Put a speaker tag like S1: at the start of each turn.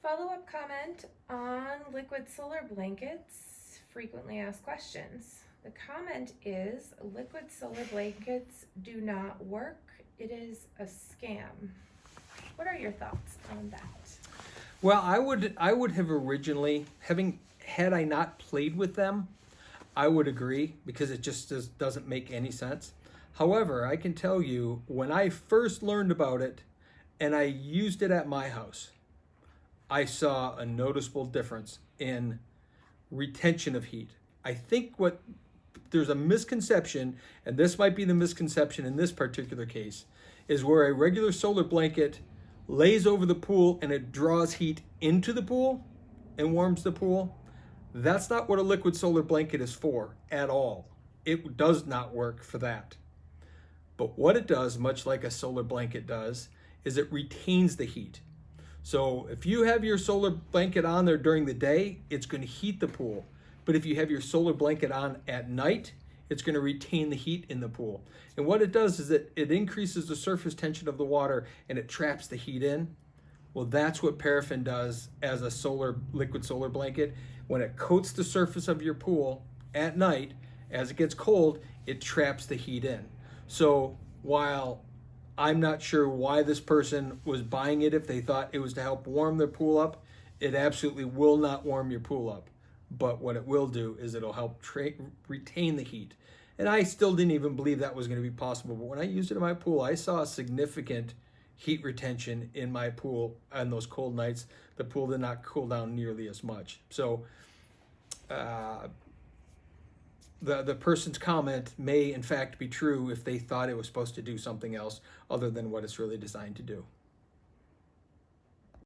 S1: Follow-up comment on liquid solar blankets, frequently asked questions. The comment is liquid solar blankets do not work. It is a scam. What are your thoughts on that?
S2: Well, I would have originally, had I not played with them, I would agree because it just doesn't make any sense. However, I can tell you when I first learned about it and I used it at my house, I saw a noticeable difference in retention of heat. I think what there's a misconception, and this might be the misconception in this particular case, is where a regular solar blanket lays over the pool and it draws heat into the pool and warms the pool. That's not what a liquid solar blanket is for at all. It does not work for that. But what it does, much like a solar blanket does, is it retains the heat. So if you have your solar blanket on there during the day, it's going to heat the pool. But if you have your solar blanket on at night, it's going to retain the heat in the pool. And what it does is it increases the surface tension of the water and it traps the heat in. Well, that's what paraffin does as a liquid solar blanket. When it coats the surface of your pool at night, as it gets cold, it traps the heat in. So while I'm not sure why this person was buying it if they thought it was to help warm their pool up, it absolutely will not warm your pool up. But what it will do is it'll help retain the heat. And I still didn't even believe that was going to be possible. But when I used it in my pool, I saw a significant heat retention in my pool on those cold nights. The pool did not cool down nearly as much. So the person's comment may in fact be true if they thought it was supposed to do something else other than what it's really designed to do.